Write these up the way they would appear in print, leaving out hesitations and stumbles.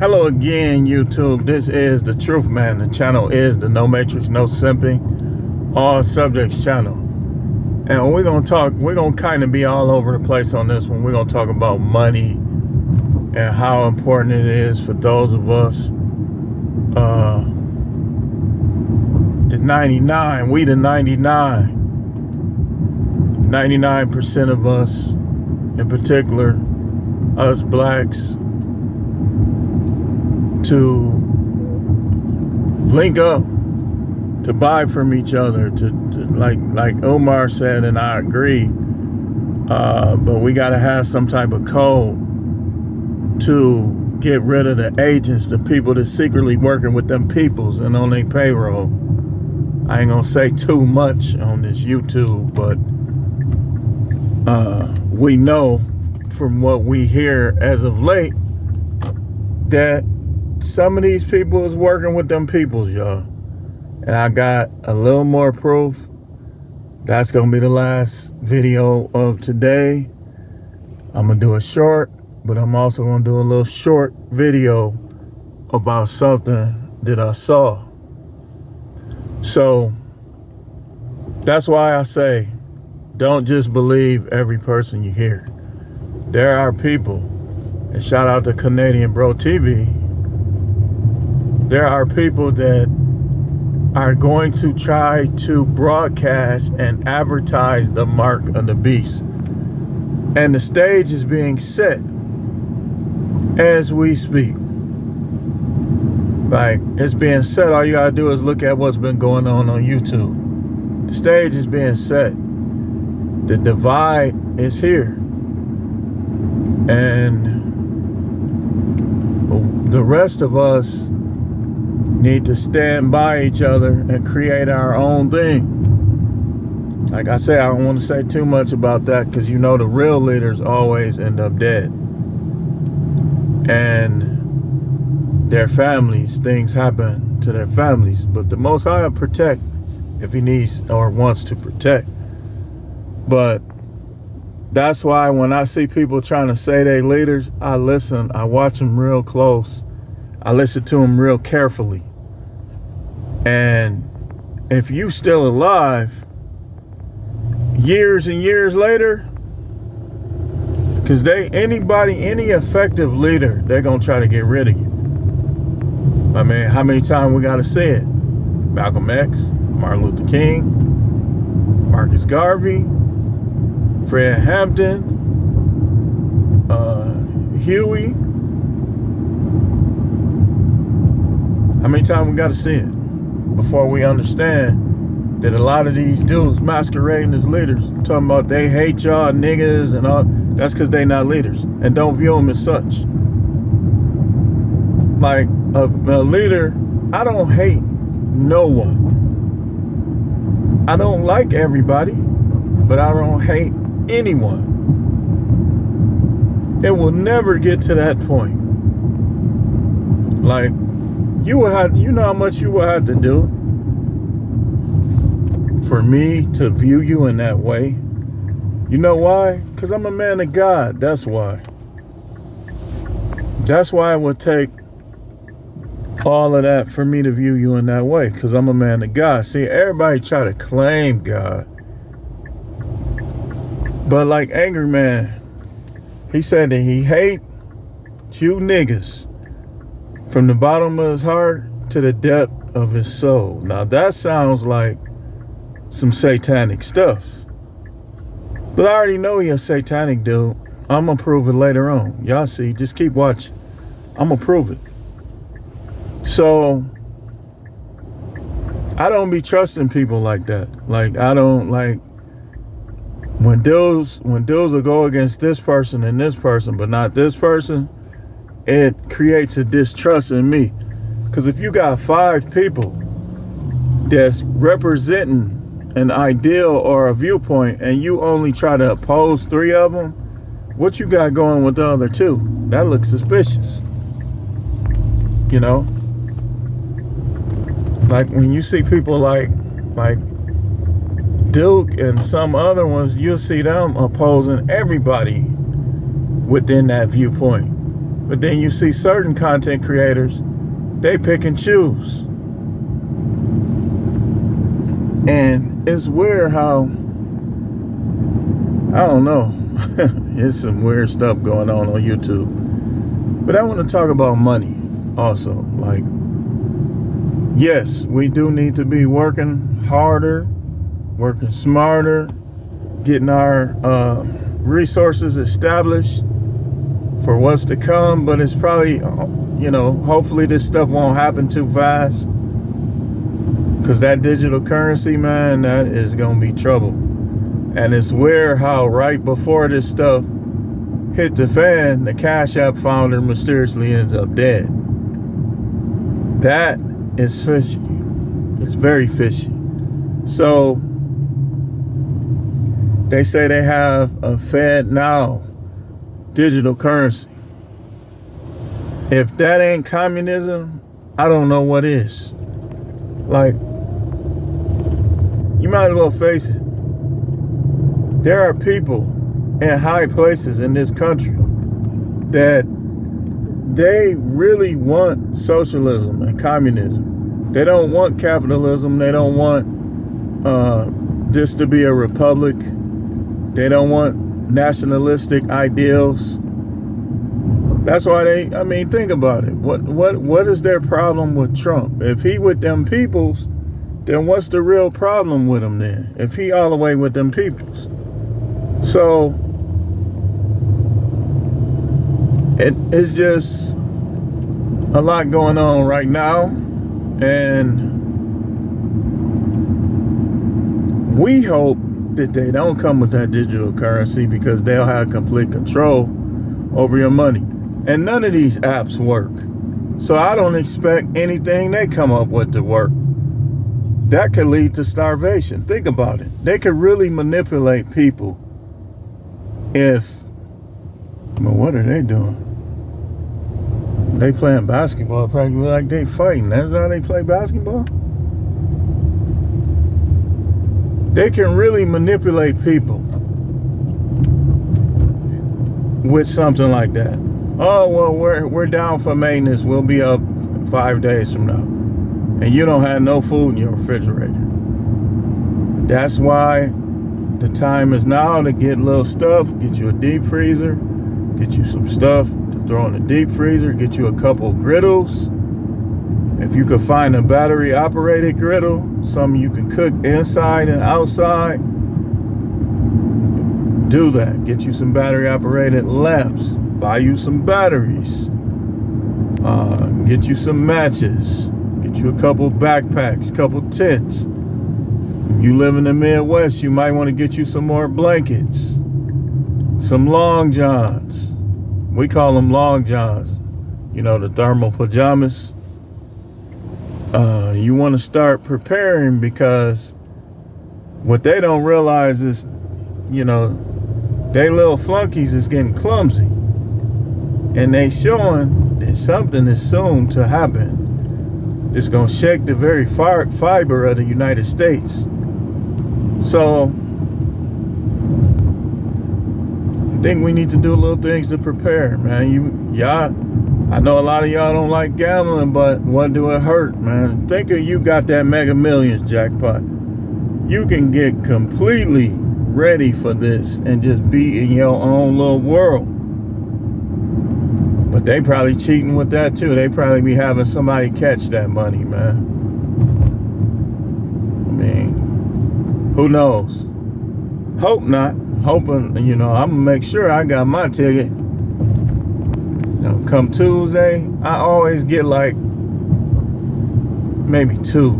Hello again, YouTube. This is the Truth Man. The channel is the No Matrix, No Simping, All Subjects channel. And we're going to kind of be all over the place on this one. We're going to talk about money and how important it is for those of us, the 99, we the 99% of us, in particular, us blacks, to link up, to buy from each other, to like Omar said, and I agree, but we got to have some type of code to get rid of the agents, the people that's secretly working with them peoples and on their payroll. I ain't gonna say too much on this YouTube, but we know from what we hear as of late that some of these people is working with them peoples, y'all. And I got a little more proof. That's gonna be the last video of today. I'm gonna do a short, but I'm also gonna do a little short video about something that I saw. So that's why I say, don't just believe every person you hear. There are people, and shout out to Canadian Bro TV, there are people that are going to try to broadcast and advertise the mark of the beast. And the stage is being set as we speak. Like, it's being set. All you gotta do is look at what's been going on YouTube. The stage is being set. The divide is here. And the rest of us need to stand by each other and create our own thing. Like I say, I don't want to say too much about that, because you know the real leaders always end up dead. And their families, things happen to their families. But the Most High will protect if he needs or wants to protect. But that's why when I see people trying to say they leaders, I listen, I watch them real close. I listen to them real carefully. And if you still alive years and years later, because any effective leader, they're going to try to get rid of you. I mean, how many times we got to say it? Malcolm X, Martin Luther King, Marcus Garvey, Fred Hampton, Huey. How many times we got to see it before we understand that a lot of these dudes masquerading as leaders, talking about they hate y'all niggas and all, that's because they not leaders and don't view them as such. Like a leader, I don't hate no one. I don't like everybody, but I don't hate anyone. It will never get to that point. Like, you know how much you will have to do for me to view you in that way. You know why? Because I'm a man of God. That's why. That's why it would take all of that for me to view you in that way, because I'm a man of God. See, everybody try to claim God. But like Angry Man, he said that he hate you niggas from the bottom of his heart to the depth of his soul. Now that sounds like some satanic stuff. But I already know you're a satanic dude. I'm gonna prove it later on. Y'all see, just keep watching. I'm gonna prove it. So I don't be trusting people like that. Like, I don't like when dudes will go against this person and this person, but not this person, it creates a distrust in me. Because if you got 5 people that's representing an ideal or a viewpoint and you only try to oppose 3 of them, what you got going with the other 2? That looks suspicious. You know? Like when you see people like Duke and some other ones, you'll see them opposing everybody within that viewpoint. But then you see certain content creators, they pick and choose. And it's weird how, I don't know, it's some weird stuff going on YouTube. But I want to talk about money also. Like, yes, we do need to be working harder, working smarter, getting our resources established for what's to come. But it's probably, hopefully this stuff won't happen too fast. Because that digital currency, man, that is going to be trouble. And it's weird how right before this stuff hit the fan, the Cash App founder mysteriously ends up dead. That is fishy. It's very fishy. So they say they have a FedNow digital currency. If that ain't communism, I don't know what is. Like, you might as well face it. There are people in high places in this country that they really want socialism and communism. They don't want capitalism. They don't want this to be a republic. They don't want nationalistic ideals. That's why think about it. What is their problem with Trump? If he with them peoples, then what's the real problem with him then? If he all the way with them peoples. So it's just a lot going on right now, and we hope that they don't come with that digital currency because they'll have complete control over your money. And none of these apps work. So I don't expect anything they come up with to work. That could lead to starvation. Think about it. They could really manipulate people well, what are they doing? They playing basketball practically like they fighting. That's how they play basketball? They can really manipulate people with something like that. Oh, well, we're down for maintenance. We'll be up 5 days from now. And you don't have no food in your refrigerator. That's why the time is now to get little stuff. Get you a deep freezer. Get you some stuff to throw in the deep freezer. Get you a couple griddles. If you could find a battery operated griddle, something you can cook inside and outside, do that. Get you some battery operated lamps. Buy you some batteries. Get you some matches. Get you a couple backpacks, couple tents. If you live in the Midwest, you might want to get you some more blankets. Some long johns. We call them long johns. The thermal pajamas. You want to start preparing, because what they don't realize is, they little flunkies is getting clumsy. And they showing that something is soon to happen. It's going to shake the very fiber of the United States. So I think we need to do little things to prepare, man. I know a lot of y'all don't like gambling, but what do it hurt, man? Think of you got that Mega Millions jackpot. You can get completely ready for this and just be in your own little world. But they probably cheating with that too. They probably be having somebody catch that money, man. Who knows? Hope not. Hoping, I'm gonna make sure I got my ticket. Come Tuesday, I always get like maybe 2.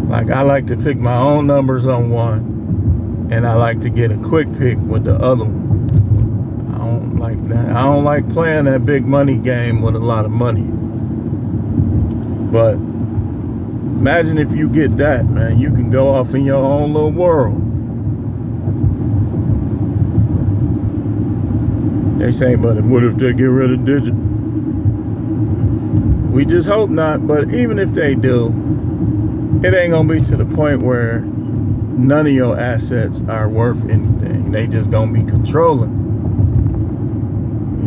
Like, I like to pick my own numbers on one, and I like to get a quick pick with the other one. I don't like that. I don't like playing that big money game with a lot of money. But imagine if you get that, man. You can go off in your own little world. They say, but what if they get rid of digital? We just hope not. But even if they do, it ain't gonna be to the point where none of your assets are worth anything. They just gonna be controlling.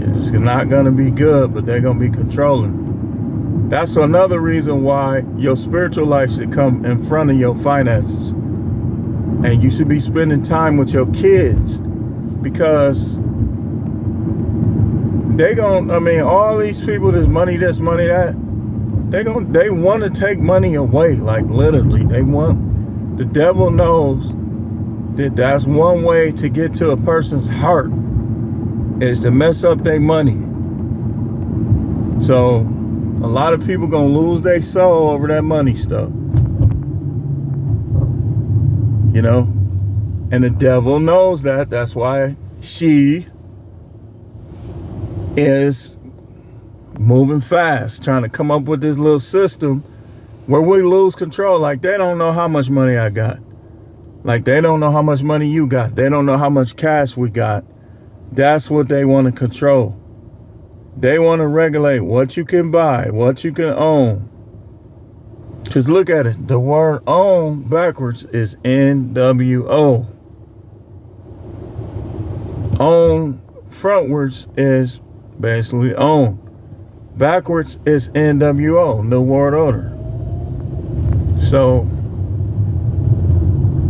It's not going to be good, but they're going to be controlling. That's another reason why your spiritual life should come in front of your finances. And you should be spending time with your kids, because all these people, this, money that, they want to take money away, like literally. The devil knows that that's one way to get to a person's heart, is to mess up their money. So a lot of people gonna lose their soul over that money stuff, you know. And the devil knows that. That's why she is moving fast, trying to come up with this little system where we lose control. Like, they don't know how much money I got. Like, they don't know how much money you got. They don't know how much cash we got. That's what they want to control. They want to regulate what you can buy, what you can own. Because look at it. The word own backwards is NWO. Own frontwards is basically own. Backwards is NWO, New World Order. So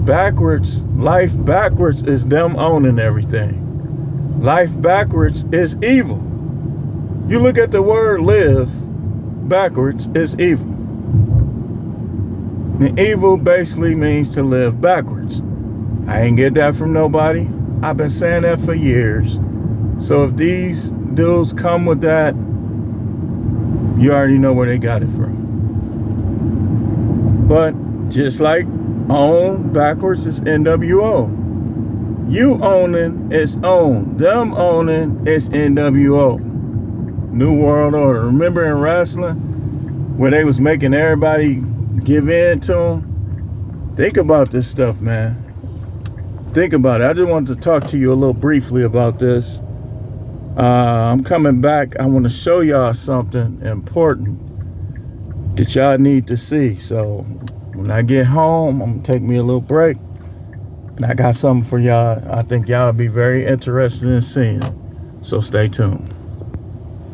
backwards, life backwards is them owning everything. Life backwards is evil. You look at the word live, backwards is evil. And evil basically means to live backwards. I ain't get that from nobody. I've been saying that for years. So if these dudes come with that, you already know where they got it from. But just like own backwards is NWO. You owning is own. Them owning is NWO. New World Order. Remember in wrestling where they was making everybody give in to them? Think about this stuff, man. Think about it. I just wanted to talk to you a little briefly about this. I'm coming back. I want to show y'all something important that y'all need to see. So when I get home, I'm going to take me a little break. And I got something for y'all I think y'all be very interested in seeing. So stay tuned.